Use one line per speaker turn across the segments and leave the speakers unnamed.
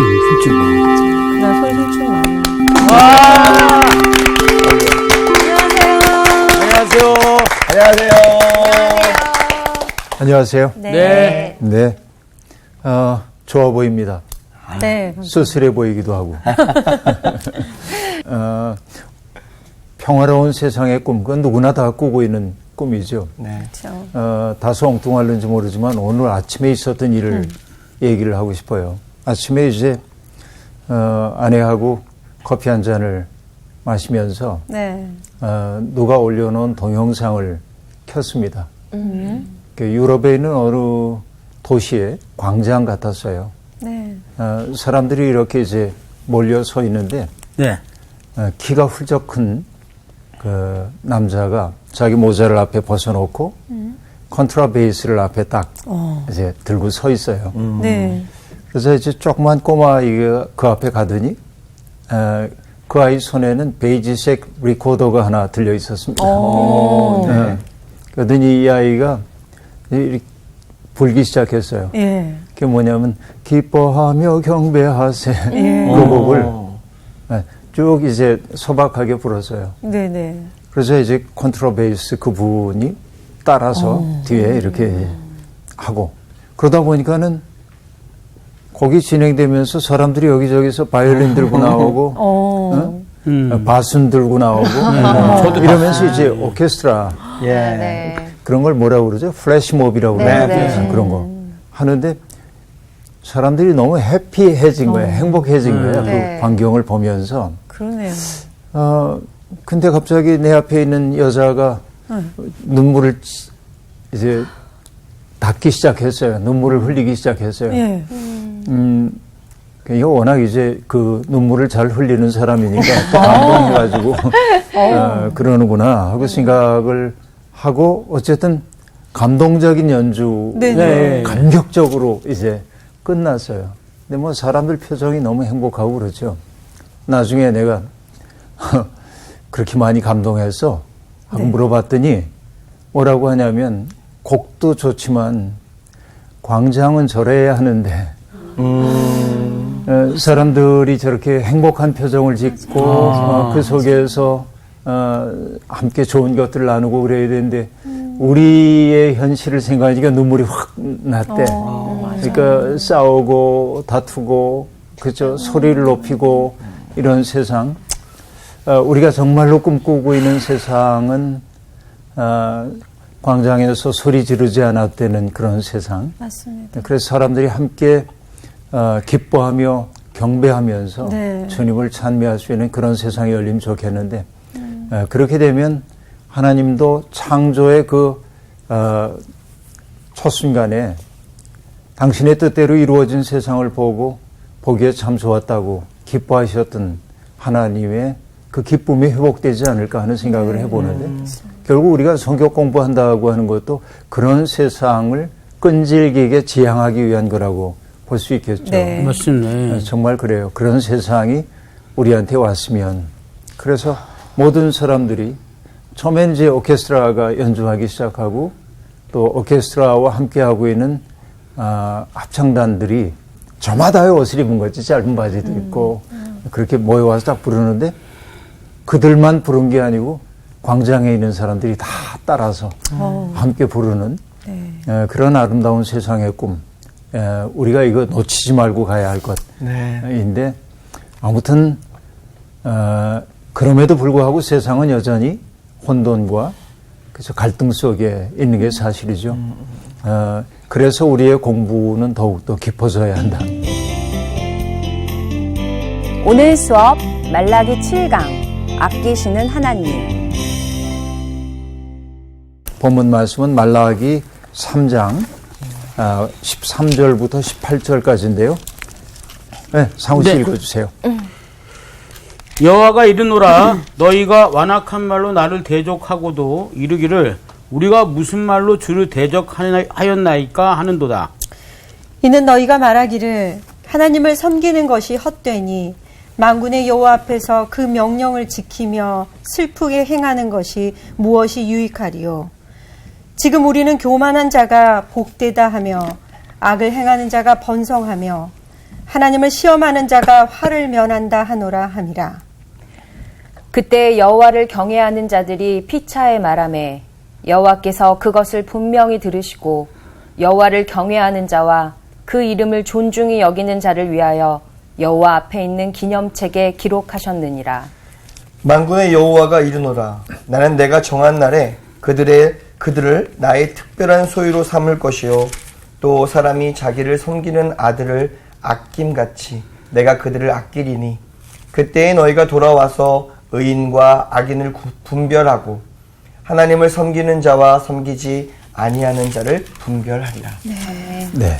힘줄 봐.
그날 소리 힘줄 많이.
와!
안녕하세요.
안녕하세요.
안녕하세요.
네.
네. 좋아 보입니다.
네.
쓸쓸해 보이기도 하고. 평화로운 세상의 꿈, 그건 누구나 다 꾸고 있는 꿈이죠.
네.
그렇죠.
다소 엉뚱할는지 모르지만 오늘 아침에 있었던 일을 얘기를 하고 싶어요. 아침에 이제 아내하고 커피 한 잔을 마시면서
네.
누가 올려놓은 동영상을 켰습니다. 그 유럽에 있는 어느 도시의 광장 같았어요.
네.
사람들이 이렇게 이제 몰려 서 있는데
네.
키가 훌쩍 큰 그 남자가 자기 모자를 앞에 벗어놓고 컨트라베이스를 앞에 딱 이제 들고 서 있어요.
네.
그래서 이제 조그만 꼬마아이가 그 앞에 가더니 그 아이 손에는 베이지색 리코더가 하나 들려 있었습니다.
네.
그러더니 이 아이가 이렇게 불기 시작했어요.
예.
그게 뭐냐면 기뻐하며 경배하세 그 곡을 쭉 이제 소박하게 불었어요.
네네.
그래서 이제 컨트라베이스 그분이 따라서 뒤에 이렇게 하고 그러다 보니까는 곡이 진행되면서 사람들이 여기저기서 바이올린 들고 나오고 바순 들고 나오고 이러면서 이제 오케스트라 그런 걸 뭐라고 그러죠? 플래시몹이라고 그러죠. 그런 거 하는데 사람들이 너무 해피해진 거예요. 행복해진 거예요. 그 광경을 보면서.
그러네요.
근데 갑자기 내 앞에 있는 여자가 눈물을 이제 닦기 시작했어요. 눈물을 흘리기 시작했어요.
예.
이거 워낙 이제 그 눈물을 잘 흘리는 사람이니까 또 감동해가지고 그러는구나 하고 생각을 하고 어쨌든 감동적인 연주 감격적으로 이제 끝났어요. 근데 뭐 사람들 표정이 너무 행복하고 그렇죠. 나중에 내가 그렇게 많이 감동해서 하고 물어봤더니 뭐라고 하냐면 곡도 좋지만 광장은 저래야 하는데 사람들이 저렇게 행복한 표정을 짓고 그 속에서 함께 좋은 것들을 나누고 그래야 되는데 우리의 현실을 생각하니까 눈물이 확 났대. 그러니까 싸우고 다투고 그죠 소리를 높이고 이런 세상 우리가 정말로 꿈꾸고 있는 세상은 광장에서 소리 지르지 않았다는 그런 세상.
맞습니다.
그래서 사람들이 함께 기뻐하며 경배하면서 주님을 찬미할 수 있는 그런 세상이 열리면 좋겠는데 그렇게 되면 하나님도 창조의 그 첫 순간에 당신의 뜻대로 이루어진 세상을 보고 보기에 참 좋았다고 기뻐하셨던 하나님의 그 기쁨이 회복되지 않을까 하는 생각을 해보는데 결국 우리가 성경 공부한다고 하는 것도 그런 세상을 끈질기게 지향하기 위한 거라고 볼 수 있겠죠.
네.
맞습니다.
정말 그래요. 그런 세상이 우리한테 왔으면 그래서 모든 사람들이 처음엔 이제 오케스트라가 연주하기 시작하고 또 오케스트라와 함께하고 있는 합창단들이 저마다의 옷을 입은 거지. 짧은 바지도 입고 그렇게 모여와서 딱 부르는데 그들만 부른 게 아니고 광장에 있는 사람들이 다 따라서 함께 부르는 그런 아름다운 세상의 꿈. 우리가 이거 놓치지 말고 가야 할 것인데 아무튼 그럼에도 불구하고 세상은 여전히 혼돈과 그래서 갈등 속에 있는 게 사실이죠. 그래서 우리의 공부는 더욱더 깊어져야 한다.
오늘 수업 말라기 7강 아끼시는 하나님.
본문 말씀은 말라기 3장 13절부터 18절까지인데요. 네, 상우 씨 읽어주세요.
여호와가 이르노라 너희가 완악한 말로 나를 대적하고도 이르기를 우리가 무슨 말로 주를 대적하였나이까 하는도다.
이는 너희가 말하기를 하나님을 섬기는 것이 헛되니 만군의 여호와 앞에서 그 명령을 지키며 슬프게 행하는 것이 무엇이 유익하리요. 지금 우리는 교만한 자가 복되다 하며 악을 행하는 자가 번성하며 하나님을 시험하는 자가 화를 면한다 하노라 함이라.
그때 여호와를 경외하는 자들이 피차에 말하매 여호와께서 그것을 분명히 들으시고 여호와를 경외하는 자와 그 이름을 존중히 여기는 자를 위하여 여호와 앞에 있는 기념책에 기록하셨느니라.
만군의 여호와가 이르노라. 나는 내가 정한 날에 그들을 나의 특별한 소유로 삼을 것이요 또 사람이 자기를 섬기는 아들을 아낌같이 내가 그들을 아끼리니 그때에 너희가 돌아와서 의인과 악인을 분별하고 하나님을 섬기는 자와 섬기지 아니하는 자를 분별하리라.
네.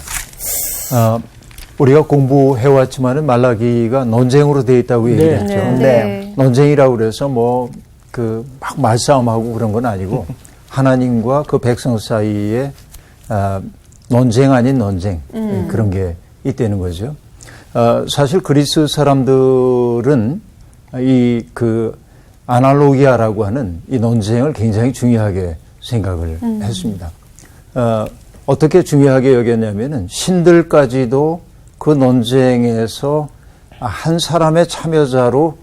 우리가 공부해왔지만은 말라기가 논쟁으로 되어 있다고 얘기했죠.
네.
논쟁이라고 그래서 막 말싸움하고 그런 건 아니고 하나님과 그 백성 사이에 논쟁 아닌 논쟁 그런 게 있다는 거죠. 사실 그리스 사람들은 이 그 아날로기아라고 하는 이 논쟁을 굉장히 중요하게 생각을 했습니다. 어떻게 중요하게 여겼냐면은 신들까지도 그 논쟁에서 한 사람의 참여자로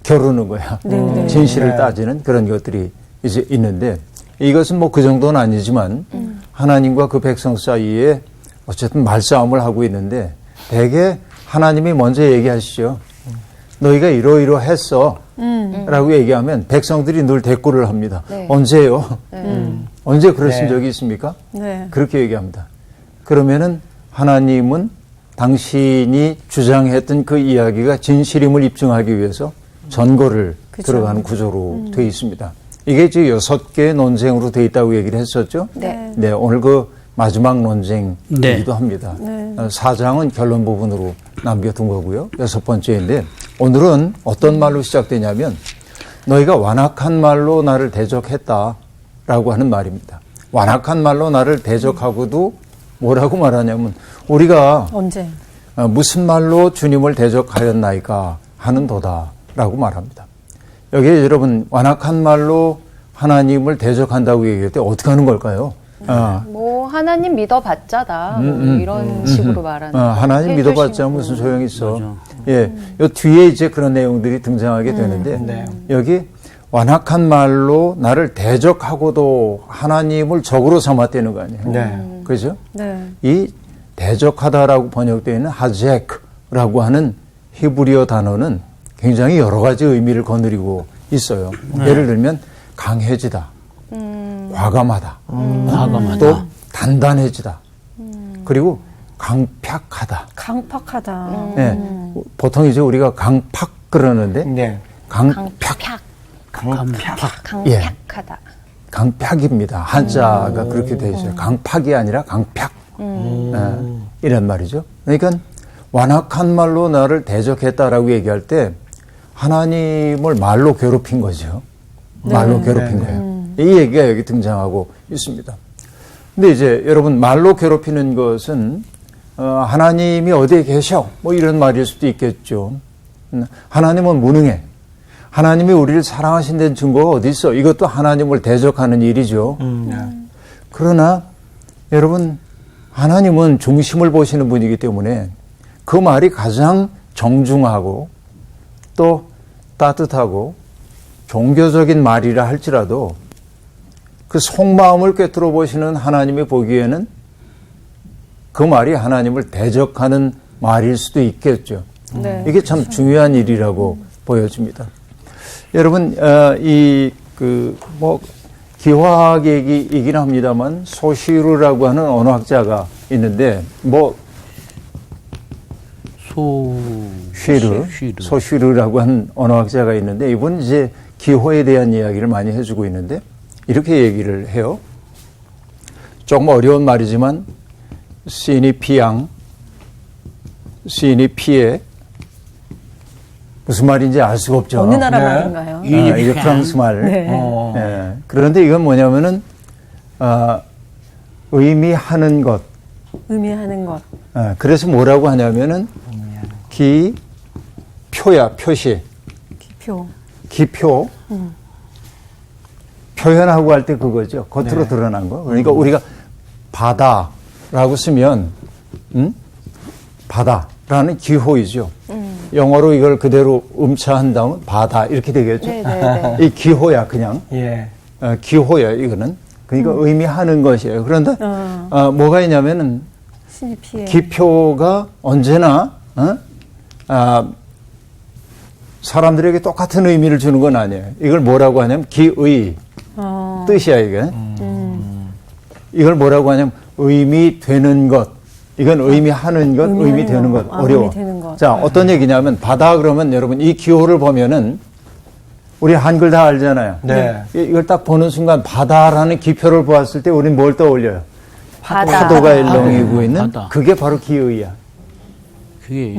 겨루는 거야. 진실을 따지는 그런 것들이 이제 있는데 이것은 뭐 그 정도는 아니지만 하나님과 그 백성 사이에 어쨌든 말싸움을 하고 있는데 대개 하나님이 먼저 얘기하시죠. 너희가 이러이러했어 라고 얘기하면 백성들이 늘 대꾸를 합니다.
네.
언제요? 언제 그러신
네.
적이 있습니까?
네.
그렇게 얘기합니다. 그러면은 하나님은 당신이 주장했던 그 이야기가 진실임을 입증하기 위해서 전거를 들어가는 구조로 되어 있습니다. 이게 이제 6개의 논쟁으로 되어 있다고 얘기를 했었죠.
네.
네, 오늘 그 마지막 논쟁이기도
네.
합니다. 4장은 결론 부분으로 남겨둔 거고요. 6번째인데 오늘은 어떤 말로 시작되냐면 너희가 완악한 말로 나를 대적했다라고 하는 말입니다. 완악한 말로 나를 대적하고도 뭐라고 말하냐면 우리가
언제?
무슨 말로 주님을 대적하였나이까 하는도다라고 말합니다. 여기에 여러분 완악한 말로 하나님을 대적한다고 얘기할 때 어떻게 하는 걸까요?
뭐 하나님 믿어봤자다 뭐 이런 식으로 말하는.
하나님 믿어봤자 무슨 소용이 있어. 예, 요 뒤에 이제 그런 내용들이 등장하게 되는데
네.
여기 완악한 말로 나를 대적하고도 하나님을 적으로 삼았다는 거 아니에요.
네.
그죠?
네.
이 대적하다라고 번역되어 있는 하젝라고 하는 히브리어 단어는 굉장히 여러 가지 의미를 거느리고 있어요. 예를 들면 강해지다, 과감하다,
과감하다.
또 단단해지다, 그리고 강팍하다.
강팍하다.
네, 보통 이제 우리가 강팍 그러는데
네.
강팍,
강팍하다.
강팍입니다. 한자가 그렇게 되어 있어요. 강팍이 아니라 강팍. 이란 말이죠. 그러니까 완악한 말로 나를 대적했다라고 얘기할 때 하나님을 말로 괴롭힌 거죠. 말로 괴롭힌 거예요. 이 얘기가 여기 등장하고 있습니다. 근데 이제 여러분 말로 괴롭히는 것은 하나님이 어디에 계셔? 뭐 이런 말일 수도 있겠죠. 하나님은 무능해. 하나님이 우리를 사랑하신 데는 증거가 어디 있어? 이것도 하나님을 대적하는 일이죠. 그러나 여러분 하나님은 중심을 보시는 분이기 때문에 그 말이 가장 정중하고 또 따뜻하고 종교적인 말이라 할지라도 그 속마음을 꿰뚫어 보시는 하나님이 보기에는 그 말이 하나님을 대적하는 말일 수도 있겠죠.
네.
이게 참 중요한 일이라고 보여집니다. 여러분, 기화학 얘기이긴 합니다만, 소시루라고 하는 언어학자가 있는데, 소시루라고 하는 언어학자가 있는데, 이분 이제 기호에 대한 이야기를 많이 해주고 있는데, 이렇게 얘기를 해요. 조금 어려운 말이지만, 시니 피양, 시니 피에, 무슨 말인지 알 수가 없죠.
어느 나라
네.
말인가요?
이게 프랑스 말.
네.
예. 그런데 이건 뭐냐면은, 의미하는 것.
의미하는 것.
그래서 뭐라고 하냐면은, 표야, 표시.
기표.
기표. 표현하고 할 때 그거죠. 겉으로 드러난 거. 그러니까 우리가 바다라고 쓰면, 바다라는 기호이죠. 영어로 이걸 그대로 음차한다면 바다 이렇게 되겠죠.
네네네.
이 기호야 그냥.
예.
기호야 이거는. 그러니까 의미하는 것이에요. 그런데 뭐가 있냐면은
신이 피해.
기표가 언제나 사람들에게 똑같은 의미를 주는 건 아니에요. 이걸 뭐라고 하냐면 기의 뜻이야 이게. 이걸 뭐라고 하냐면 의미 되는 것. 이건 의미하는 것, 의미 되는 것. 어려워.
의미 되는 것.
자, 어떤 얘기냐면 바다 그러면 여러분 이 기호를 보면은 우리 한글 다 알잖아요.
네.
이걸 딱 보는 순간 바다라는 기표를 보았을 때 우리는 뭘 떠올려요?
바다.
파도가 일렁이고 있는
바다.
그게 바로 기의야.
그게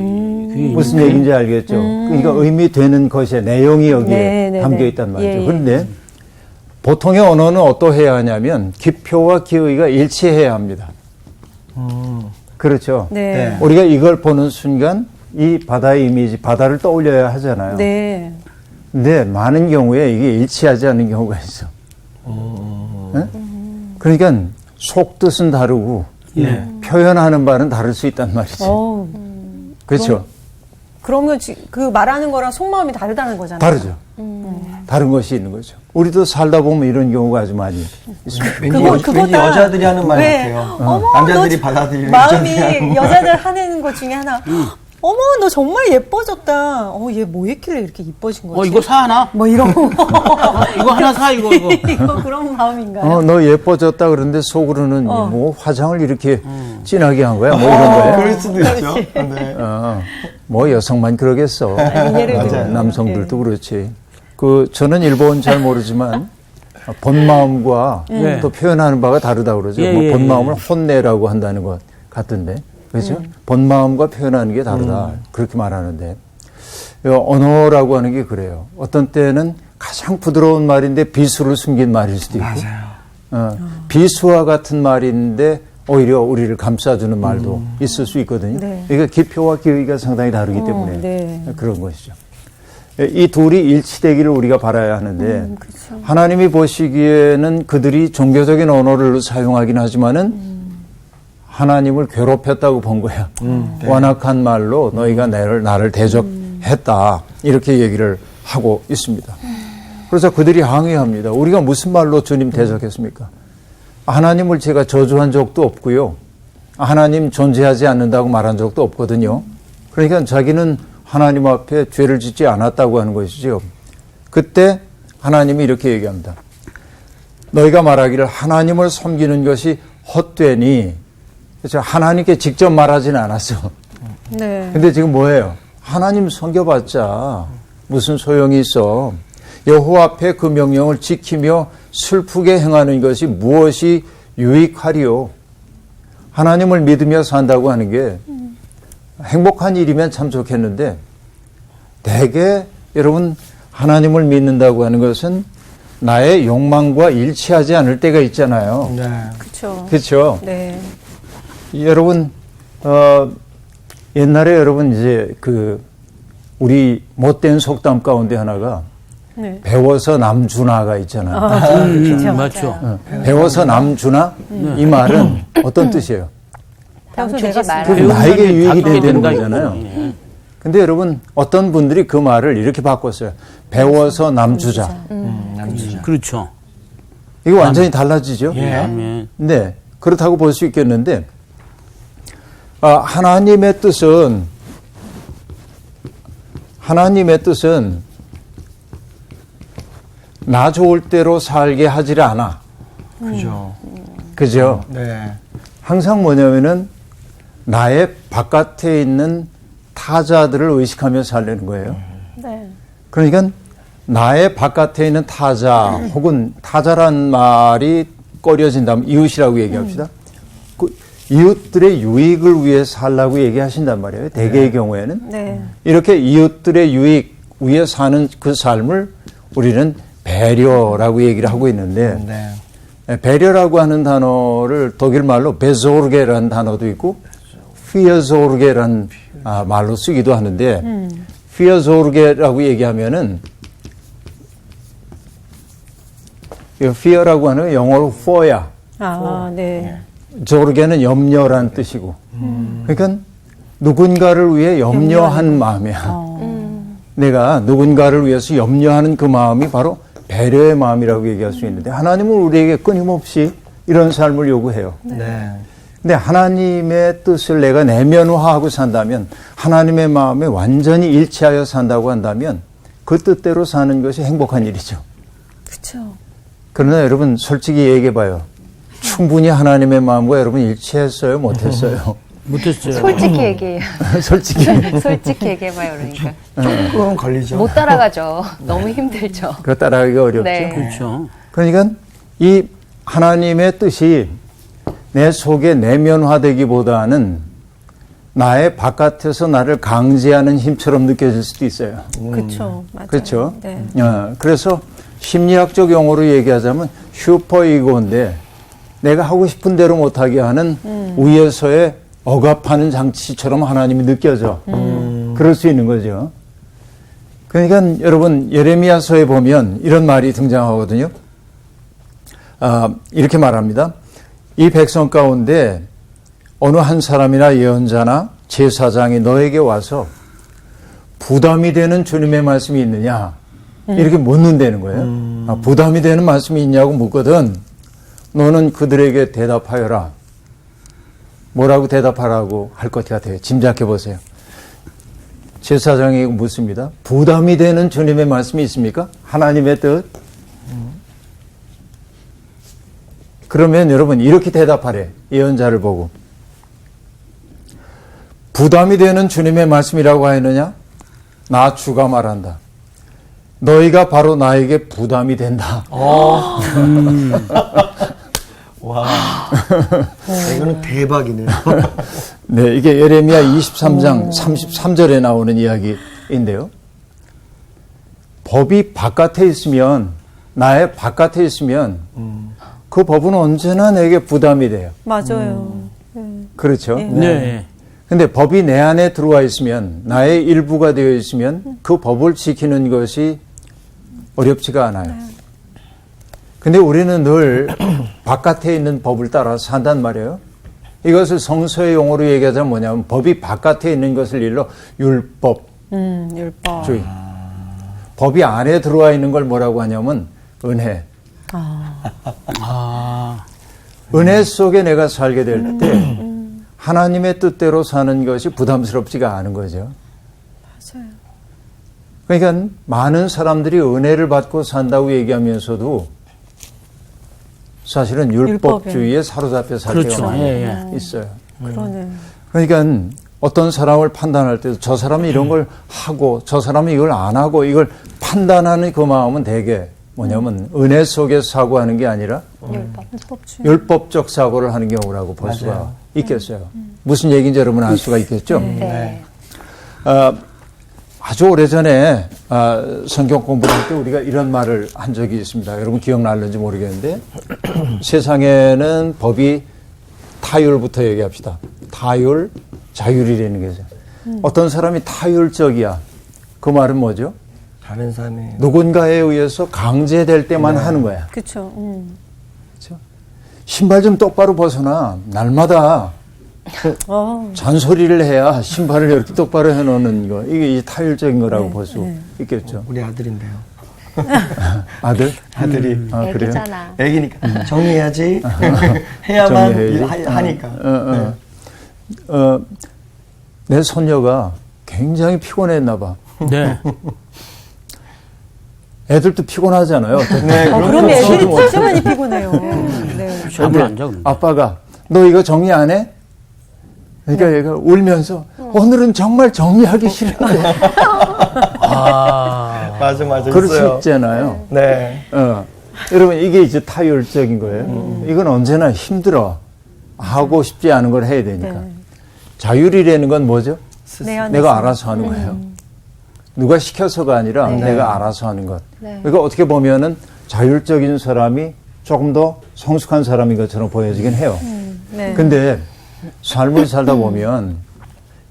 무슨 얘기인지 알겠죠? 그러니까 의미 되는 것의 내용이 여기에
네, 네,
담겨
네.
있단 말이죠.
예, 예.
그런데 보통의 언어는 어떠해야 하냐면 기표와 기의가 일치해야 합니다. 그렇죠.
네.
우리가 이걸 보는 순간 이 바다의 이미지, 바다를 떠올려야 하잖아요.
네.
근데 많은 경우에 이게 일치하지 않는 경우가 있어. 네? 그러니까 속뜻은 다르고
네.
표현하는 바는 다를 수 있단 말이지.
어우,
그렇죠.
그러면 그 말하는 거랑 속마음이 다르다는 거잖아요.
다르죠. 다른 것이 있는 거죠. 우리도 살다 보면 이런 경우가 아주 많이 있습니다.
왠지
다-
여자들이 하는 말
네.
같아요.
어머,
남자들이
너
받아들이는
마음이
여자들이 하는 말.
여자들 하는 것 중에 하나. 어머, 너 정말 예뻐졌다. 얘 뭐 했길래 이렇게 예뻐진 거지?
이거 사 하나?
뭐 이런 거.
이거 하나 사 이거.
이거 그런 마음인가요?
너 예뻐졌다 그러는데 속으로는 뭐 화장을 이렇게 진하게 한 거야? 뭐 이런 거예요.
그럴 수도 있죠. 네.
뭐 여성만 그러겠어.
예를 들면.
남성들도 그렇지. 저는 일본 잘 모르지만 본 마음과
네.
또 표현하는 바가 다르다 그러죠.
예,
뭐
예,
본
예.
마음을 혼내라고 한다는 것 같던데. 그렇죠? 본 마음과 표현하는 게 다르다. 그렇게 말하는데 언어라고 하는 게 그래요. 어떤 때는 가장 부드러운 말인데 비수를 숨긴 말일 수도 있고.
맞아요.
비수와 같은 말인데 오히려 우리를 감싸주는 말도 있을 수 있거든요.
네.
그러니까 기표와 기의가 상당히 다르기 때문에
네.
그런 것이죠. 이 둘이 일치되기를 우리가 바라야 하는데
그렇죠.
하나님이 보시기에는 그들이 종교적인 언어를 사용하긴 하지만은 하나님을 괴롭혔다고 본 거야.
네.
완악한 말로 너희가 나를 대적했다. 이렇게 얘기를 하고 있습니다. 그래서 그들이 항의합니다. 우리가 무슨 말로 주님 대적했습니까? 하나님을 제가 저주한 적도 없고요. 하나님 존재하지 않는다고 말한 적도 없거든요. 그러니까 자기는 하나님 앞에 죄를 짓지 않았다고 하는 것이죠. 그때 하나님이 이렇게 얘기합니다. 너희가 말하기를 하나님을 섬기는 것이 헛되니, 그렇죠? 하나님께 직접 말하지는 않았어.
네.
근데 지금 뭐예요? 하나님 섬겨봤자 무슨 소용이 있어. 여호와 앞에 그 명령을 지키며 슬프게 행하는 것이 무엇이 유익하리요. 하나님을 믿으며 산다고 하는 게 행복한 일이면 참 좋겠는데 대개 여러분 하나님을 믿는다고 하는 것은 나의 욕망과 일치하지 않을 때가 있잖아요.
네.
그렇죠.
그렇죠?
네.
여러분 옛날에 여러분 이제 우리 못된 속담 가운데 하나가
네.
배워서 남주나가 있잖아요.
맞죠.
배워서 남주나 이 말은 어떤 뜻이에요?
배워서
주지
내가
마라.
그
배우는
나에게
게
유익이
바뀌게
되는
된다,
거잖아요.
이거는. 예.
근데 여러분 어떤 분들이 그 말을 이렇게 바꿨어요. 배워서 남주자.
남주자.
그렇죠.
이거 완전히 달라지죠.
아멘.
네, 그렇다고 볼 수 있겠는데 하나님의 뜻은 나 좋을 대로 살게 하질 않아.
그죠.
그죠?
네.
항상 뭐냐면은 나의 바깥에 있는 타자들을 의식하며 살려는 거예요.
네.
그러니까 나의 바깥에 있는 타자 혹은 타자란 말이 꺼려진다면 이웃이라고 얘기합시다. 그 이웃들의 유익을 위해 살라고 얘기하신단 말이에요. 대개의 경우에는.
네.
이렇게 이웃들의 유익 위해 사는 그 삶을 우리는 배려라고 얘기를 하고 있는데
네.
배려라고 하는 단어를 독일 말로 베소르게라는 단어도 있고 피어소르게라는 말로 쓰기도 하는데 피어소르게라고 얘기하면은 이 fear라고 하는 건 영어로 fear야.
네.
조르게는 염려란 뜻이고. 그러니까 누군가를 위해 염려한 마음이야. 내가 누군가를 위해서 염려하는 그 마음이 바로 배려의 마음이라고 얘기할 수 있는데 하나님은 우리에게 끊임없이 이런 삶을 요구해요.
네.
근데 하나님의 뜻을 내가 내면화하고 산다면 하나님의 마음에 완전히 일치하여 산다고 한다면 그 뜻대로 사는 것이 행복한 일이죠.
그렇죠.
그러나 여러분 솔직히 얘기해봐요. 충분히 하나님의 마음과 여러분 일치했어요? 못했어요?
못했어요.
솔직히 얘기해요.
솔직히.
솔직히 얘기해봐요, 그러니까.
조금 걸리죠.
못 따라가죠. 너무 힘들죠.
그거 따라가기가 어렵죠.
네.
그렇죠.
그러니까 이 하나님의 뜻이 내 속에 내면화되기보다는 나의 바깥에서 나를 강제하는 힘처럼 느껴질 수도 있어요.
그렇죠. 맞아요.
그렇죠?
네.
그래서 심리학적 용어로 얘기하자면 슈퍼이고인데 내가 하고 싶은 대로 못하게 하는 위에서의 억압하는 장치처럼 하나님이 느껴져. 그럴 수 있는 거죠. 그러니까 여러분 예레미야서에 보면 이런 말이 등장하거든요. 이렇게 말합니다. 이 백성 가운데 어느 한 사람이나 예언자나 제사장이 너에게 와서 부담이 되는 주님의 말씀이 있느냐 이렇게 묻는다는 거예요. 부담이 되는 말씀이 있냐고 묻거든 너는 그들에게 대답하여라. 뭐라고 대답하라고 할 것 같아요. 짐작해 보세요. 제사장이 묻습니다. 부담이 되는 주님의 말씀이 있습니까? 하나님의 뜻? 그러면 여러분 이렇게 대답하래. 예언자를 보고. 부담이 되는 주님의 말씀이라고 하였느냐? 나 주가 말한다. 너희가 바로 나에게 부담이 된다.
와. 이거는 대박이네요.
네, 이게 예레미야 23장 33절에 나오는 이야기인데요. 법이 바깥에 있으면, 나의 바깥에 있으면, 그 법은 언제나 내게 부담이 돼요.
맞아요.
그렇죠?
네.
근데 법이 내 안에 들어와 있으면, 나의 일부가 되어 있으면, 그 법을 지키는 것이 어렵지가 않아요. 근데 우리는 늘 바깥에 있는 법을 따라 산단 말이에요. 이것을 성서의 용어로 얘기하자면 뭐냐면 법이 바깥에 있는 것을 일러 율법주의.
율법.
법이 안에 들어와 있는 걸 뭐라고 하냐면 은혜. 은혜 속에 내가 살게 될 때 하나님의 뜻대로 사는 것이 부담스럽지가 않은 거죠.
맞아요.
그러니까 많은 사람들이 은혜를 받고 산다고 얘기하면서도 사실은 율법주의에 사로잡혀 살
그렇죠.
때가 많이
예,
있어요.
그러네.
그러니까 어떤 사람을 판단할 때도 저 사람이 이런 걸 하고 저 사람이 이걸 안 하고 이걸 판단하는 그 마음은 되게 뭐냐면 은혜 속에서 사고하는 게 아니라 율법적 사고를 하는 경우라고 볼 수가 있겠어요. 무슨 얘기인지 여러분 알 수가 있겠죠?
네.
아주 오래전에 성경 공부를 할 때 우리가 이런 말을 한 적이 있습니다. 여러분 기억날는지 모르겠는데 세상에는 법이 타율부터 얘기합시다. 타율, 자율이라는 거죠. 어떤 사람이 타율적이야. 그 말은 뭐죠?
다른 사람이
누군가에 의해서 강제될 때만 하는 거야.
그렇죠.
그렇죠? 신발 좀 똑바로 벗어나. 날마다 잔소리를 해야 신발을 이렇게 똑바로 해놓는 거. 이게 타율적인 거라고 볼 수 있겠죠.
우리 아들인데요.
아들?
아들이
아, 그래요?
애기잖아.
애기니까 정리해야지. 해야만
정리해야지.
하니까.
내 손녀가 굉장히 피곤했나 봐.
네.
애들도 피곤하잖아요.
네,
그럼 애들이 진짜 많이 피곤해요. 네.
잠을 안 자. 근데.
아빠가 너 이거 정리 안 해? 그러니까 얘가 울면서 오늘은 정말 정리하기 싫은데.
맞아.
그럴 수
있어요.
있잖아요.
네.
여러분 이게 이제 타율적인 거예요. 이건 언제나 힘들어. 하고 싶지 않은 걸 해야 되니까. 자율이라는 건 뭐죠? 내가 알아서 하는 거예요. 누가 시켜서가 아니라 내가 알아서 하는 것.
네.
그러니까 어떻게 보면은 자율적인 사람이 조금 더 성숙한 사람인 것처럼 보여지긴 해요.
네.
근데 삶을 살다 보면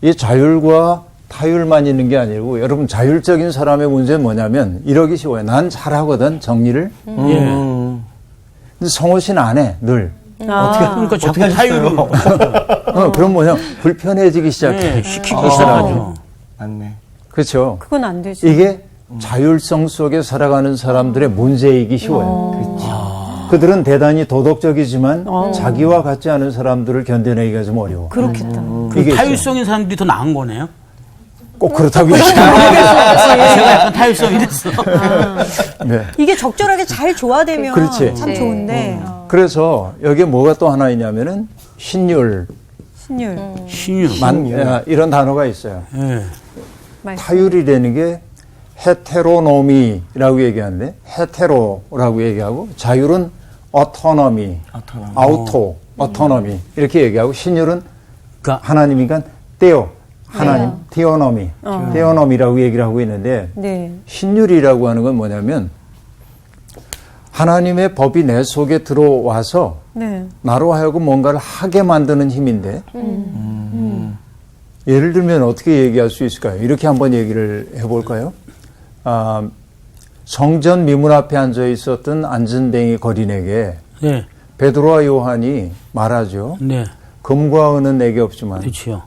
이 자율과 타율만 있는 게 아니고 여러분 자율적인 사람의 문제는 뭐냐면 이러기 쉬워요. 난 잘하거든 정리를.
예.
근데 성호 씨는 안 해. 늘.
그러니까 자꾸
어떻게
타율을
하셨어요?
그럼 뭐냐 불편해지기 시작해.
네, 시키기
그 사람이.
시작하죠.
맞네.
그렇죠.
그건 안 되죠.
이게 자율성 속에 살아가는 사람들의 문제이기 쉬워요. 그들은 대단히 도덕적이지만 자기와 같지 않은 사람들을 견뎌내기가 좀 어려워.
그렇겠다.
그
이게
타율성인 사람들이 더 나은 거네요.
꼭 그렇다고 얘기해요.
제가 약간 타율성이 됐어.
네.
이게 적절하게 잘 조화되면
그렇지.
참
네.
좋은데
그래서 여기에 뭐가 또 하나 있냐면은 신율,
신율
신유.
이런 단어가 있어요.
예.
타율이라는 게 헤테로노미라고 얘기하는데 헤테로라고 얘기하고 자율은 어토노미, 아우토, 어토노미 이렇게 얘기하고 신율은
그러니까
하나님이니까 떼오, 하나님, 테오노미, 테오노미라고 얘기를 하고 있는데
네.
신율이라고 하는 건 뭐냐면 하나님의 법이 내 속에 들어와서
네.
나로 하여금 뭔가를 하게 만드는 힘인데 예를 들면 어떻게 얘기할 수 있을까요? 이렇게 한번 얘기를 해볼까요? 성전 미문 앞에 앉아 있었던 안전뱅이 거린에게
네.
베드로와 요한이 말하죠.
네.
금과 은은 내게 없지만
그렇죠.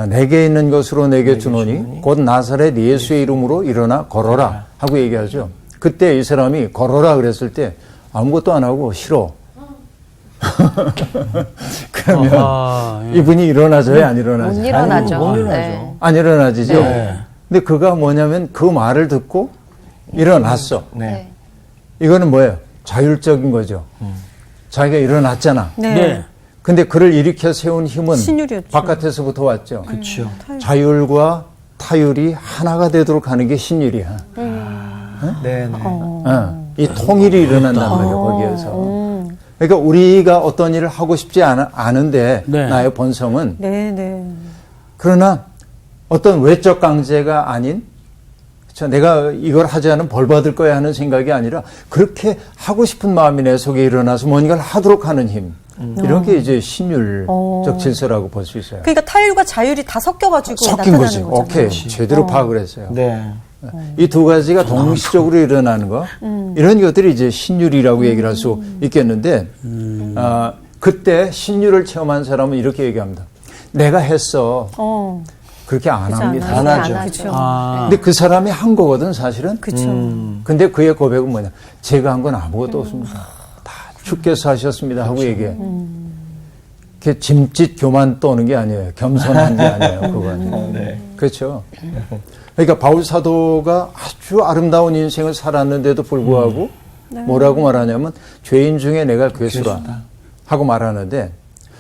내게 있는 것으로 내게 주노니 곧 나사렛 예수의 이름으로 일어나 걸어라 하고 얘기하죠. 그때 이 사람이 걸어라 그랬을 때 아무것도 안 하고 싫어. 그러면
예.
이분이 일어나져요? 안
못
일어나져요?
일어나죠.
못
네.
안 일어나지죠?
네.
근데 그가 뭐냐면 그 말을 듣고 일어났어.
네.
이거는 뭐예요? 자율적인 거죠. 자기가 일어났잖아.
네.
네.
근데 그를 일으켜 세운 힘은
신율이었죠.
바깥에서부터 왔죠.
그렇죠.
자율과 타율이 하나가 되도록 하는 게 신율이야.
네, 네.
이 통일이 일어난단 말이에요, 거기에서. 그러니까 우리가 어떤 일을 하고 싶지 않은데,
네.
나의 본성은.
네, 네.
그러나 어떤 외적 강제가 아닌, 그쵸? 내가 이걸 하지 않으면 벌 받을 거야 하는 생각이 아니라, 그렇게 하고 싶은 마음이 내 속에 일어나서 뭔가를 하도록 하는 힘. 이런 게 이제 신율적 질서라고 볼 수 있어요.
그러니까 타율과 자율이 다 섞여가지고
섞인
나타나는
거지.
거잖아요.
오케이. 제대로 파악을 했어요.
네.
이 두 가지가 동시적으로 일어나는 거 이런 것들이 이제 신율이라고 얘기를 할 수 있겠는데 그때 신율을 체험한 사람은 이렇게 얘기합니다. 내가 했어. 그렇게 안
그렇지
합니다.
않아요.
안 하죠.
그렇죠.
아,
근데 그 사람이 한 거거든 사실은.
그렇죠.
근데 그의 고백은 뭐냐. 제가 한 건 아무것도 없습니다. 다 주께서 하셨습니다 하고 얘기해. 그게 짐짓 교만 떠는 게 아니에요. 겸손한 게 아니에요. 그건.
네.
그렇죠. 그러니까 바울 사도가 아주 아름다운 인생을 살았는데도 불구하고 뭐라고 말하냐면 죄인 중에 내가 괴수라 하고 말하는데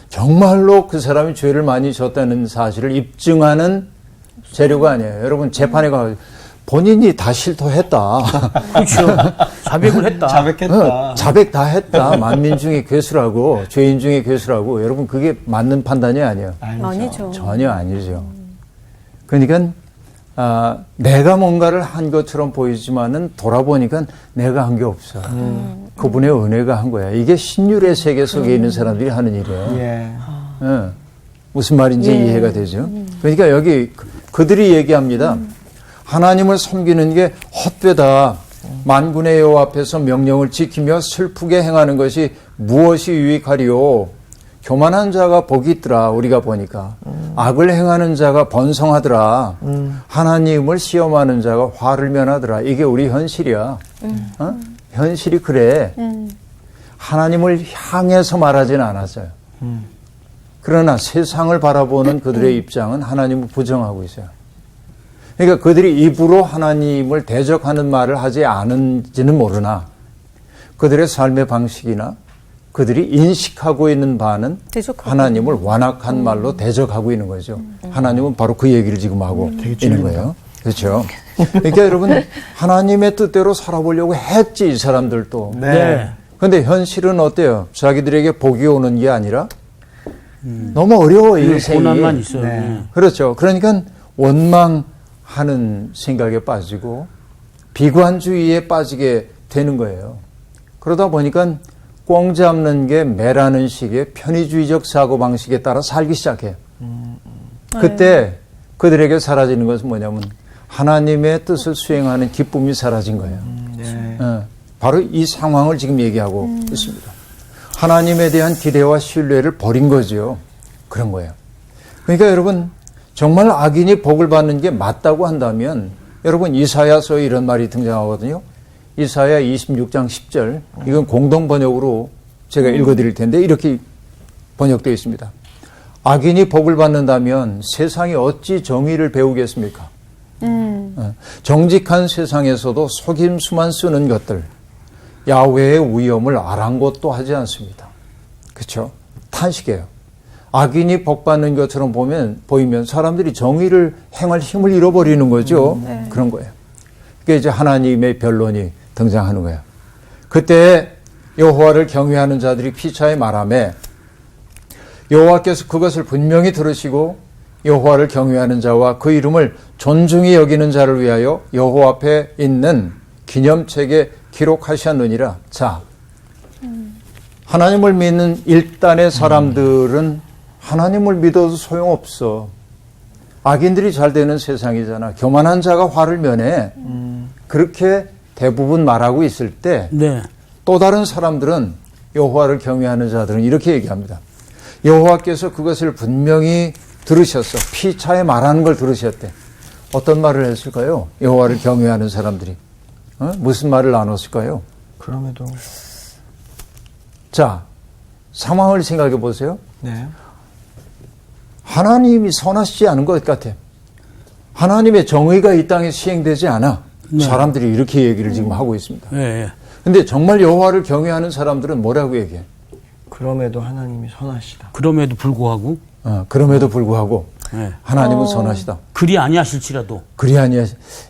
정말로 그 사람이 죄를 많이 졌다는 사실을 입증하는 재료가 아니에요. 여러분 재판에 가서 본인이 다 실토했다.
그렇죠. 자백을 했다.
자백했다.
자백 다 했다. 만민 중에 괴수라고 죄인 중에 괴수라고 여러분 그게 맞는 판단이 아니에요.
아니죠.
전혀 아니죠. 그러니까 내가 뭔가를 한 것처럼 보이지만은 돌아보니까 내가 한 게 없어. 그분의 은혜가 한 거야. 이게 신율의 세계 속에 있는 사람들이 하는 일이에요.
예.
예. 무슨 말인지 이해가 되죠. 그러니까 여기 그들이 얘기합니다. 하나님을 섬기는 게 헛되다. 만군의 여호와 앞에서 명령을 지키며 슬프게 행하는 것이 무엇이 유익하리요. 교만한 자가 복이 있더라. 우리가 보니까 악을 행하는 자가 번성하더라. 하나님을 시험하는 자가 화를 면하더라. 이게 우리 현실이야. 현실이 그래. 하나님을 향해서 말하지는 않았어요. 그러나 세상을 바라보는 그들의 입장은 하나님을 부정하고 있어요. 그러니까 그들이 입으로 하나님을 대적하는 말을 하지 않은지는 모르나 그들의 삶의 방식이나 그들이 인식하고 있는 바는
대적하고
하나님을 완악한 말로 대적하고 있는 거죠. 하나님은 바로 그 얘기를 지금 하고 있는 거예요. 그렇죠. 그러니까 여러분 하나님의 뜻대로 살아보려고 했지 이 사람들도.
네.
그런데 현실은 어때요? 자기들에게 복이 오는 게 아니라 너무 어려워 인생이.
고난만 있어요.
네.
네.
그렇죠. 그러니까 원망하는 생각에 빠지고 비관주의에 빠지게 되는 거예요. 그러다 보니까 꽁 잡는 게 매라는 식의 편의주의적 사고방식에 따라 살기 시작해요. 그때 그들에게 사라지는 것은 뭐냐면 하나님의 뜻을 수행하는 기쁨이 사라진 거예요.
네.
바로 이 상황을 지금 얘기하고 있습니다. 하나님에 대한 기대와 신뢰를 버린 거죠. 그런 거예요. 그러니까 여러분 정말 악인이 복을 받는 게 맞다고 한다면 여러분 이사야서에 이런 말이 등장하거든요. 이사야 26장 10절 이건 공동 번역으로 제가 읽어드릴 텐데 이렇게 번역되어 있습니다. 악인이 복을 받는다면 세상이 어찌 정의를 배우겠습니까? 정직한 세상에서도 속임수만 쓰는 것들 야훼의 위엄을 아랑곳도 하지 않습니다. 그렇죠? 탄식해요. 악인이 복받는 것처럼 보이면 사람들이 정의를 행할 힘을 잃어버리는 거죠. 그런 거예요. 그게 이제 하나님의 변론이 등장하는 거예요. 그때 여호와를 경외하는 자들이 피차에 말하매 여호와께서 그것을 분명히 들으시고 여호와를 경외하는 자와 그 이름을 존중히 여기는 자를 위하여 여호와 앞에 있는 기념책에 기록하셨느니라. 자, 하나님을 믿는 일단의 사람들은 하나님을 믿어도 소용없어. 악인들이 잘 되는 세상이잖아. 교만한 자가 화를 면해. 그렇게 대부분 말하고 있을 때
네.
또 다른 사람들은 여호와를 경외하는 자들은 이렇게 얘기합니다. 여호와께서 그것을 분명히 들으셨어. 피차에 말하는 걸 들으셨대. 어떤 말을 했을까요? 여호와를 경외하는 사람들이. 무슨 말을 나눴을까요?
그럼에도
자, 상황을 생각해 보세요.
네.
하나님이 선하시지 않은 것 같아. 하나님의 정의가 이 땅에 시행되지 않아.
네.
사람들이 이렇게 얘기를 지금 하고 있습니다.
예.
근데 정말 여호와를 경외하는 사람들은 뭐라고 얘기해?
그럼에도 하나님이 선하시다.
그럼에도 불구하고
그럼에도 불구하고
예.
하나님은 선하시다.
그리 아니하실지라도
그리 아니야.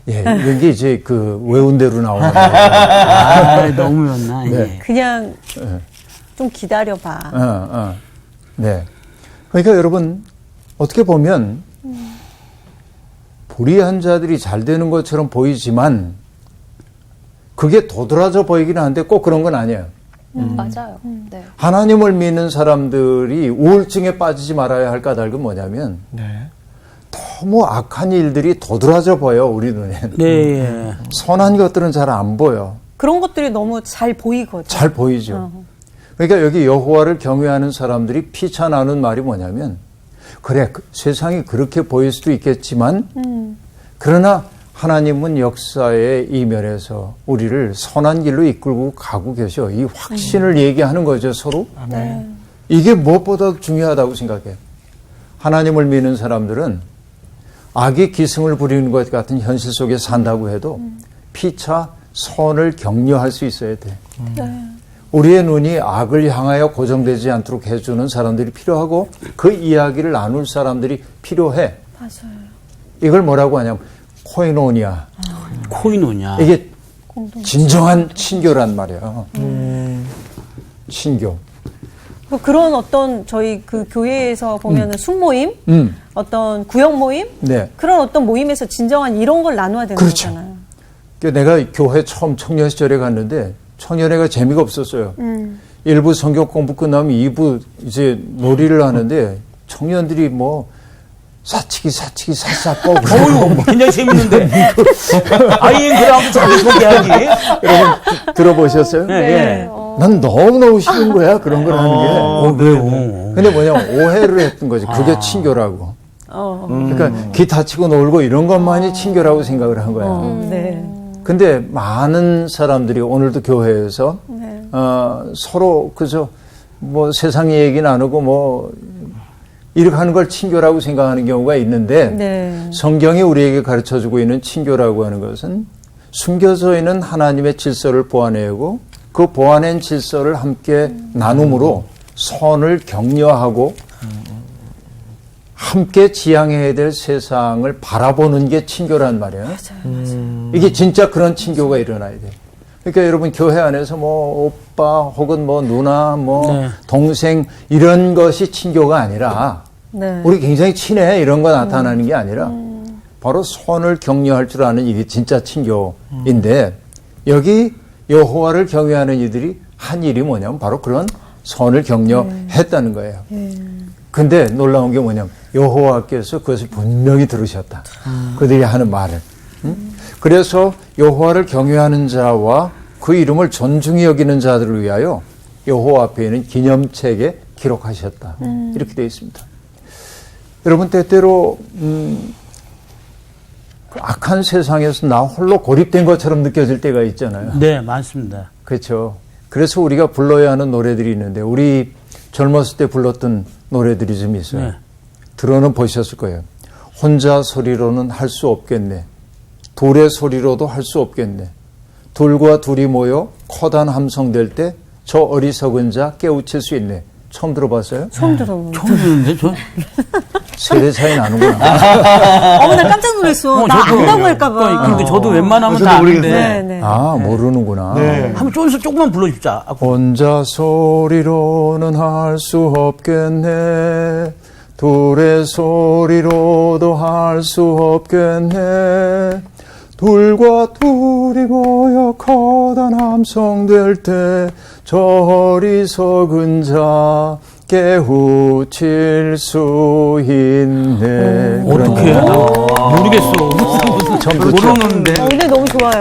예, 이게 이제 그 외운 대로 나오는 거예요.
아, 너무였나.
네.
예.
그냥 좀 기다려봐.
네. 그러니까 여러분 어떻게 보면 불의한 자들이 잘 되는 것처럼 보이지만 그게 도드라져 보이긴 하는데 꼭 그런 건 아니에요.
맞아요. 네.
하나님을 믿는 사람들이 우울증에 빠지지 말아야 할 까닭은 뭐냐면
네.
너무 악한 일들이 도드라져 보여 우리 눈엔.
네. 예.
선한 것들은 잘 안 보여.
그런 것들이 너무 잘 보이거든.
잘 보이죠. 그러니까 여기 여호와를 경외하는 사람들이 피차 나눈 말이 뭐냐면 그래 세상이 그렇게 보일 수도 있겠지만 그러나 하나님은 역사의 이면에서 우리를 선한 길로 이끌고 가고 계셔. 이 확신을 얘기하는 거죠, 서로.
아멘.
이게 무엇보다 중요하다고 생각해요. 하나님을 믿는 사람들은 악이 기승을 부리는 것 같은 현실 속에 산다고 해도 피차 선을 격려할 수 있어야 돼. 우리의 눈이 악을 향하여 고정되지 않도록 해주는 사람들이 필요하고 그 이야기를 나눌 사람들이 필요해.
맞아요.
이걸 뭐라고 하냐면 코이노니아.
코이노냐.
이게 진정한 친교란 말이야. 친교.
그런 어떤 저희 그 교회에서 보면은 순모임, 어떤 구역 모임,
네.
그런 어떤 모임에서 진정한 이런 걸 나눠야 되는
그렇죠.
거잖아요.
내가 교회 처음 청년 시절에 갔는데 청년회가 재미가 없었어요. 1부 성경 공부 끝나면 2부 이제 놀이를 하는데 청년들이 뭐 사치기 싹싹 꺼고
어유 굉장히 재밌는데. 아이엔 그라운드 자기 소개하기.
여러분 들어보셨어요?
네.
난 너무너무 싫은 거야 그런 걸 하는 게.
왜요?
근데 뭐냐면 오해를 했던 거지. 그게 친교라고. 그러니까 기 다치고 놀고 이런 것만이 친교라고 생각을 한 거야.
네.
근데 많은 사람들이 오늘도 교회에서 서로 그저 뭐 세상 얘기 나누고 뭐 이렇게 하는 걸 친교라고 생각하는 경우가 있는데
네.
성경이 우리에게 가르쳐주고 있는 친교라고 하는 것은 숨겨져 있는 하나님의 질서를 보아내고 그 보아낸 질서를 함께 나눔으로 선을 격려하고 함께 지향해야 될 세상을 바라보는 게 친교란 말이에요.
맞아요.
이게 진짜 그런 친교가 일어나야 돼요. 그러니까 여러분 교회 안에서 뭐 오빠 혹은 뭐 누나 뭐
네.
동생 이런 것이 친교가 아니라
네.
우리 굉장히 친해 이런 거 나타나는 게 아니라 바로 선을 격려할 줄 아는 이게 진짜 친교인데 여기 여호와를 경외하는 이들이 한 일이 뭐냐면 바로 그런 선을 격려했다는 거예요. 근데 놀라운 게 뭐냐면 여호와께서 그것을 분명히 들으셨다. 그들이 하는 말을. 그래서 여호와를 경외하는 자와 그 이름을 존중히 여기는 자들을 위하여 여호와 앞에 있는 기념책에 기록하셨다. 이렇게 되어 있습니다. 여러분 때때로 그 악한 세상에서 나 홀로 고립된 것처럼 느껴질 때가 있잖아요.
네, 많습니다.
그렇죠. 그래서 우리가 불러야 하는 노래들이 있는데 우리 젊었을 때 불렀던 노래들이 좀 있어요.
네.
들어는 보셨을 거예요. 혼자 소리로는 할 수 없겠네. 둘의 소리로도 할 수 없겠네. 둘과 둘이 모여 커다란 함성될 때 저 어리석은 자 깨우칠 수 있네. 처음 들어봤어요?
처음 들어보는.
처음 듣는데, 저?
세대 차이 나는구나.
나 깜짝 놀랐어. 나 안다고 할까봐.
그러니까 저도 웬만하면
저도
다
모르겠어요.
아는데.
네.
아, 모르는구나.
네.
한번 쪼여서 조금만 불러줍자.
혼자 소리로는 할 수 없겠네. 둘의 소리로도 할 수 없겠네. 둘과 둘이 모여 커다란 함성될 때 저 어리석은 자 깨우칠 수 있네.
어떻게 해? 모르겠어.
처음 듣죠?
모르는데.
근데 너무 좋아요.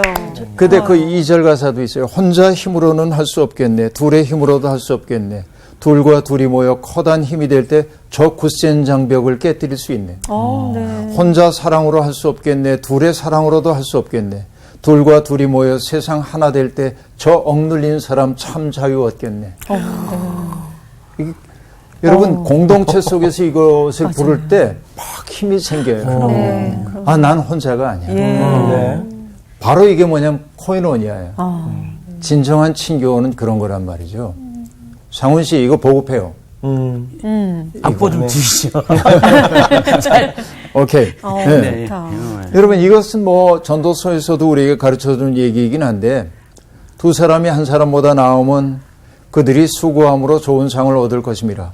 근데 그 2절 가사도 있어요. 혼자 힘으로는 할 수 없겠네. 둘의 힘으로도 할 수 없겠네. 둘과 둘이 모여 커다란 힘이 될 때 저 굳센 장벽을 깨뜨릴 수 있네.
네.
혼자 사랑으로 할 수 없겠네. 둘의 사랑으로도 할 수 없겠네. 둘과 둘이 모여 세상 하나 될 때 저 억눌린 사람 참 자유 얻겠네. 여러분 공동체 속에서 이것을 부를 때 막 힘이 생겨요. 아, 난 혼자가 아니야.
네.
바로 이게 뭐냐면 코이노니아예요. 진정한 친교는 그런 거란 말이죠. 상훈 씨 이거 보급해요.
악보 좀 주시죠.
오케이. 네.
좋다.
여러분 이것은 뭐 전도서에서도 우리에게 가르쳐준 얘기이긴 한데 두 사람이 한 사람보다 나으면 그들이 수고함으로 좋은 상을 얻을 것입니다.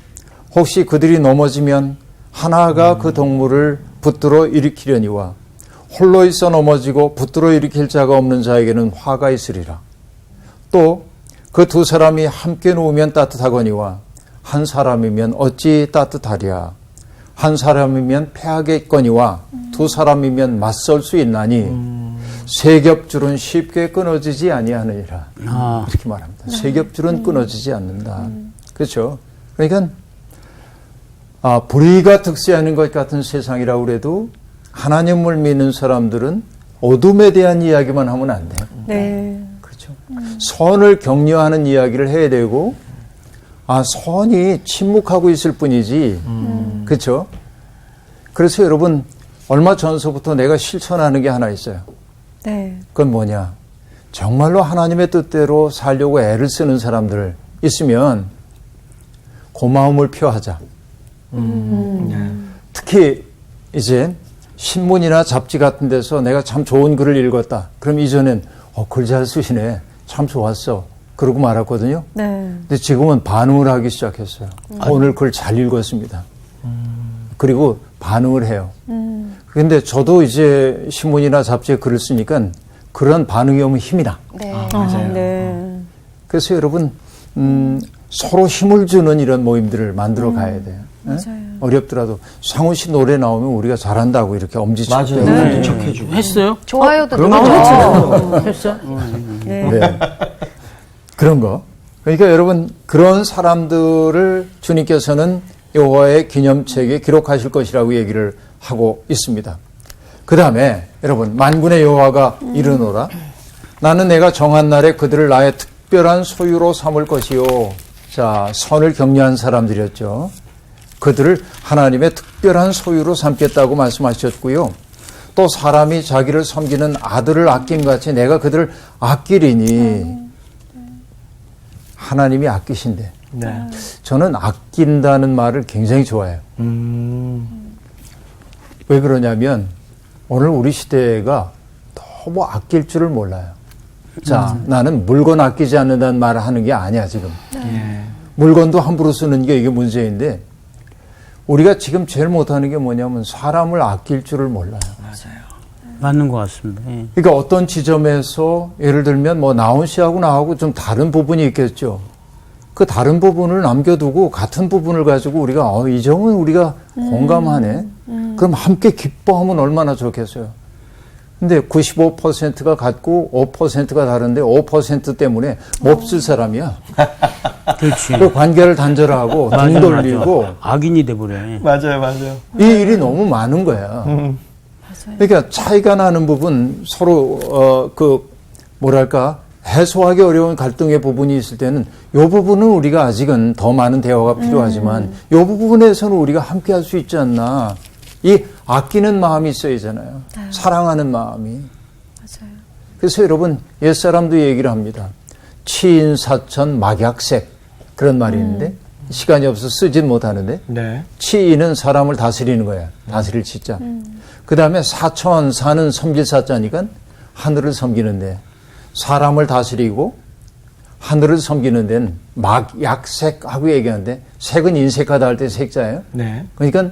혹시 그들이 넘어지면 하나가 그 동물을 붙들어 일으키려니와 홀로 있어 넘어지고 붙들어 일으킬 자가 없는 자에게는 화가 있으리라. 또 그 두 사람이 함께 누우면 따뜻하거니와 한 사람이면 어찌 따뜻하랴. 한 사람이면 패하겠거니와 두 사람이면 맞설 수 있나니 세 겹줄은 쉽게 끊어지지 아니하느니라. 이렇게 말합니다. 세 겹줄은 끊어지지 않는다. 그렇죠? 그러니까 불의가 득세하는 것 같은 세상이라고 그래도 하나님을 믿는 사람들은 어둠에 대한 이야기만 하면 안 돼요.
네.
그렇죠. 선을 격려하는 이야기를 해야 되고, 선이 침묵하고 있을 뿐이지. 그렇죠. 그래서 여러분, 얼마 전서부터 내가 실천하는 게 하나 있어요.
네.
그건 뭐냐. 정말로 하나님의 뜻대로 살려고 애를 쓰는 사람들 있으면 고마움을 표하자. 특히 이제 신문이나 잡지 같은 데서 내가 참 좋은 글을 읽었다. 그럼 이전엔 글 잘 쓰시네. 참 좋았어. 그러고 말았거든요.
네.
근데 지금은 반응을 하기 시작했어요. 오늘 글 잘 읽었습니다. 그리고 반응을 해요. 그런데 저도 이제 신문이나 잡지에 글을 쓰니까 그런 반응이 오면 힘이 나.
네.
맞아요.
네.
그래서 여러분 서로 힘을 주는 이런 모임들을 만들어 가야 돼요. 네? 어렵더라도 상훈 씨 노래 나오면 우리가 잘한다고 이렇게 엄지척
맞아요.
네.
척해주고.
했어요?
좋아요도
그런
눌러주고.
했어?
네. 그런 거. 그러니까 여러분 그런 사람들을 주님께서는 여호와의 기념책에 기록하실 것이라고 얘기를 하고 있습니다. 그 다음에 여러분 만군의 여호와가 이르노라 나는 내가 정한 날에 그들을 나의 특별한 소유로 삼을 것이요. 자, 선을 격려한 사람들이었죠. 그들을 하나님의 특별한 소유로 삼겠다고 말씀하셨고요. 또 사람이 자기를 섬기는 아들을 아낌같이 내가 그들을 아끼리니 하나님이 아끼신대.
네.
저는 아낀다는 말을 굉장히 좋아해요. 왜 그러냐면 오늘 우리 시대가 너무 아낄 줄을 몰라요. 자, 나는 물건 아끼지 않는다는 말을 하는 게 아니야 지금. 물건도 함부로 쓰는 게 이게 문제인데 우리가 지금 제일 못하는 게 뭐냐면 사람을 아낄 줄을 몰라요.
맞는 것 같습니다. 예.
그러니까 어떤 지점에서 예를 들면 뭐 나온 씨하고 나하고 좀 다른 부분이 있겠죠. 그 다른 부분을 남겨두고 같은 부분을 가지고 우리가 이 점은 우리가 공감하네. 그럼 함께 기뻐하면 얼마나 좋겠어요. 근데 95%가 같고 5%가 다른데 5% 때문에 몹쓸 사람이야.
그렇지.
그 관계를 단절하고 등 돌리고
악인이 돼버려.
맞아요, 맞아요.
이 일이 너무 많은 거야. 그러니까 차이가 나는 부분 서로 뭐랄까 해소하기 어려운 갈등의 부분이 있을 때는 이 부분은 우리가 아직은 더 많은 대화가 필요하지만 이 부분에서는 우리가 함께 할 수 있지 않나. 이 아끼는 마음이 있어야잖아요. 사랑하는 마음이.
맞아요.
그래서 여러분 옛사람도 얘기를 합니다. 치인사천 막약색 그런 말이 있는데 시간이 없어서 쓰진 못하는데
네.
치인은 사람을 다스리는 거야. 다스릴 치자. 그 다음에 사천, 사는 섬길 사자니까 하늘을 섬기는데 사람을 다스리고 하늘을 섬기는 데는 막약색하고 얘기하는데 색은 인색하다 할 때 색자예요.
네.
그러니까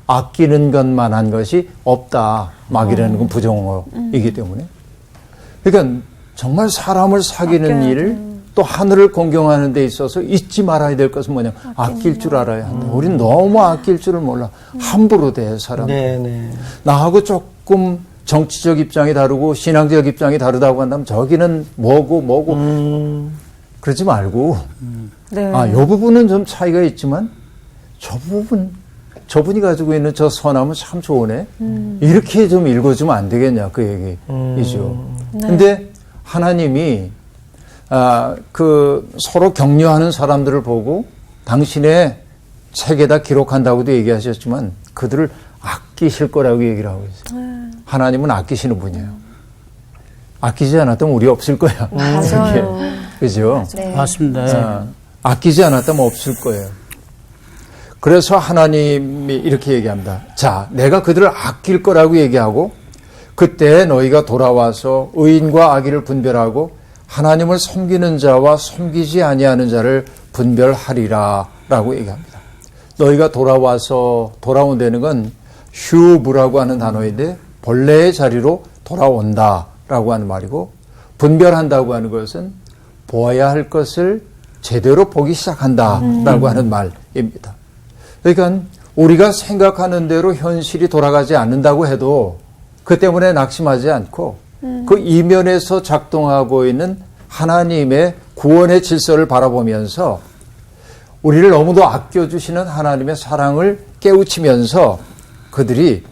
아끼는 것만 한 것이 없다. 막이라는 건 부정어이기 때문에. 그러니까 정말 사람을 사귀는 일, 또 하늘을 공경하는 데 있어서 잊지 말아야 될 것은 뭐냐. 아낄 줄 알아야 한다. 우린 너무 아낄 줄을 몰라. 함부로 대 사람.
네, 네.
나하고 조금 정치적 입장이 다르고 신앙적 입장이 다르다고 한다면 저기는 뭐고 그러지 말고
네.
요 부분은 좀 차이가 있지만 저분이 가지고 있는 저 선함은 참 좋으네. 이렇게 좀 읽어주면 안 되겠냐 그 얘기이죠. 근데 하나님이 서로 격려하는 사람들을 보고 당신의 책에다 기록한다고도 얘기하셨지만 그들을 아끼실 거라고 얘기를 하고 있어요. 하나님은 아끼시는 분이에요. 아끼지 않았다면 우리 없을 거야.
맞아요.
그죠?
네.
맞습니다.
아끼지 않았다면 없을 거예요. 그래서 하나님이 이렇게 얘기합니다. 자, 내가 그들을 아낄 거라고 얘기하고 그때 너희가 돌아와서 의인과 악의를 분별하고 하나님을 섬기는 자와 섬기지 아니하는 자를 분별하리라 라고 얘기합니다. 너희가 돌아온 데는 건 슈브라고 하는 단어인데 본래의 자리로 돌아온다 라고 하는 말이고 분별한다고 하는 것은 보아야 할 것을 제대로 보기 시작한다 라고 하는 말입니다. 그러니까 우리가 생각하는 대로 현실이 돌아가지 않는다고 해도 그 때문에 낙심하지 않고 그 이면에서 작동하고 있는 하나님의 구원의 질서를 바라보면서 우리를 너무도 아껴주시는 하나님의 사랑을 깨우치면서 그들이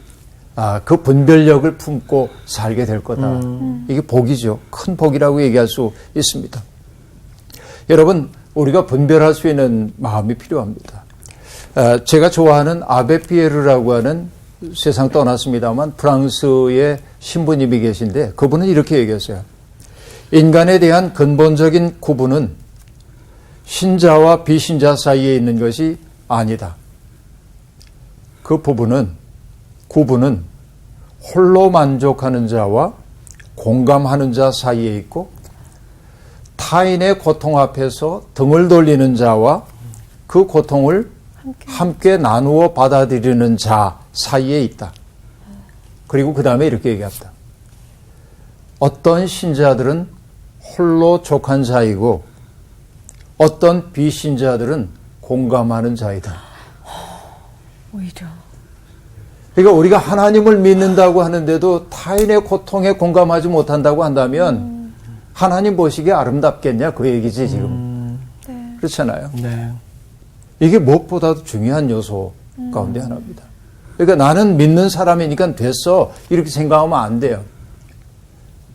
그 분별력을 품고 살게 될 거다. 이게 복이죠. 큰 복이라고 얘기할 수 있습니다. 여러분, 우리가 분별할 수 있는 마음이 필요합니다. 제가 좋아하는 아베 피에르라고 하는 세상 떠났습니다만 프랑스의 신부님이 계신데 그분은 이렇게 얘기했어요. 인간에 대한 근본적인 구분은 신자와 비신자 사이에 있는 것이 아니다. 그 구분은 홀로 만족하는 자와 공감하는 자 사이에 있고 타인의 고통 앞에서 등을 돌리는 자와 그 고통을 함께 나누어 받아들이는 자 사이에 있다. 그리고 그 다음에 이렇게 얘기합니다. 어떤 신자들은 홀로 족한 자이고 어떤 비신자들은 공감하는 자이다.
오히려.
그러니까 우리가 하나님을 믿는다고 하는데도 타인의 고통에 공감하지 못한다고 한다면 하나님 보시기에 아름답겠냐 그 얘기지 지금. 그렇잖아요.
네.
이게 무엇보다도 중요한 요소 가운데 하나입니다. 그러니까 나는 믿는 사람이니까 됐어 이렇게 생각하면 안 돼요.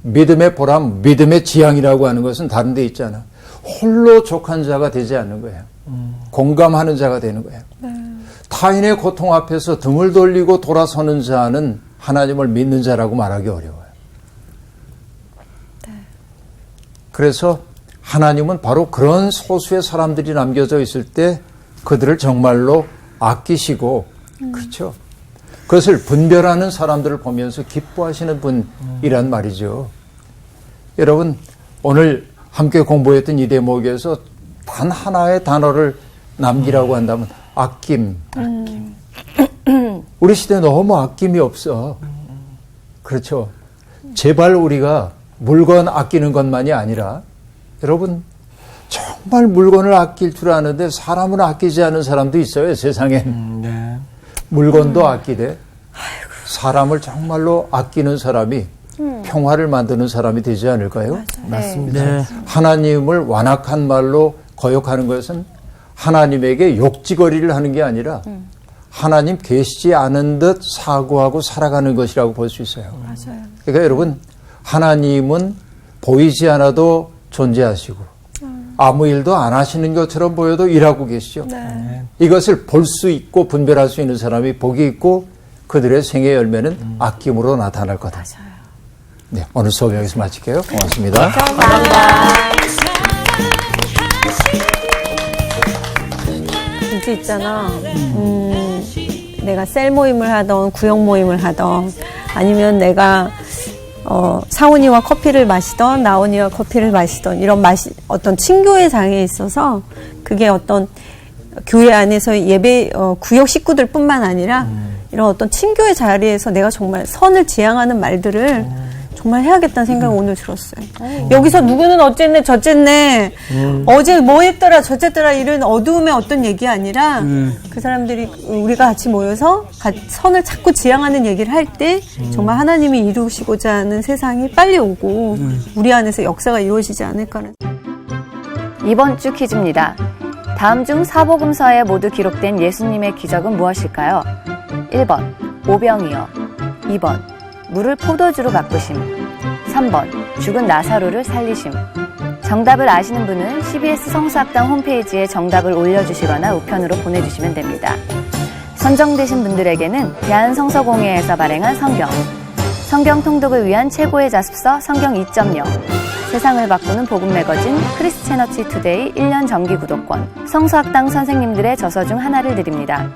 믿음의 보람, 믿음의 지향이라고 하는 것은 다른 데 있잖아. 홀로 족한 자가 되지 않는 거예요. 공감하는 자가 되는 거예요. 타인의 고통 앞에서 등을 돌리고 돌아서는 자는 하나님을 믿는 자라고 말하기 어려워요. 그래서 하나님은 바로 그런 소수의 사람들이 남겨져 있을 때 그들을 정말로 아끼시고 그렇죠. 그것을 분별하는 사람들을 보면서 기뻐하시는 분이란 말이죠. 여러분 오늘 함께 공부했던 이 대목에서 단 하나의 단어를 남기라고 한다면 아낌. 우리 시대에 너무 아낌이 없어. 그렇죠. 제발 우리가 물건 아끼는 것만이 아니라 여러분 정말 물건을 아낄 줄 아는데 사람을 아끼지 않은 사람도 있어요. 세상엔.
네.
물건도 아끼되 사람을 정말로 아끼는 사람이 평화를 만드는 사람이 되지 않을까요?
맞습니다.
네.
하나님을 완악한 말로 거역하는 것은 하나님에게 욕지거리를 하는 게 아니라 하나님 계시지 않은 듯 사고하고 살아가는 것이라고 볼 수 있어요.
맞아요.
그러니까 여러분, 하나님은 보이지 않아도 존재하시고 아무 일도 안 하시는 것처럼 보여도 일하고 계시죠.
네.
이것을 볼 수 있고 분별할 수 있는 사람이 복이 있고 그들의 생애 열매는 아낌으로 나타날 거다.
맞아요.
네, 오늘 수업 여기서 마칠게요. 고맙습니다.
이제 있잖아. 내가 셀 모임을 하던 구역 모임을 하던 아니면 내가 사원이와 커피를 마시던 나원이와 커피를 마시던 이런 어떤 친교의 장에 있어서 그게 어떤 교회 안에서 예배 구역 식구들뿐만 아니라 이런 어떤 친교의 자리에서 내가 정말 선을 지향하는 말들을 정말 해야겠다는 생각이 오늘 들었어요. 여기서 누구는 어쨌네 저쨌네 어제 뭐 했더라 저쨌더라 이런 어두움의 어떤 얘기 아니라 그 사람들이 우리가 같이 모여서 선을 자꾸 지향하는 얘기를 할 때 정말 하나님이 이루시고자 하는 세상이 빨리 오고 우리 안에서 역사가 이루어지지 않을까는.
이번 주 퀴즈입니다. 다음 중 사복음서에 모두 기록된 예수님의 기적은 무엇일까요? 1번 오병이어, 2번 물을 포도주로 바꾸심, 3번 죽은 나사로를 살리심. 정답을 아시는 분은 CBS 성수학당 홈페이지에 정답을 올려주시거나 우편으로 보내주시면 됩니다. 선정되신 분들에게는 대한성서공회에서 발행한 성경 통독을 위한 최고의 자습서 성경 2.0, 세상을 바꾸는 복음 매거진 크리스채너치 투데이 1년 정기 구독권, 성수학당 선생님들의 저서 중 하나를 드립니다.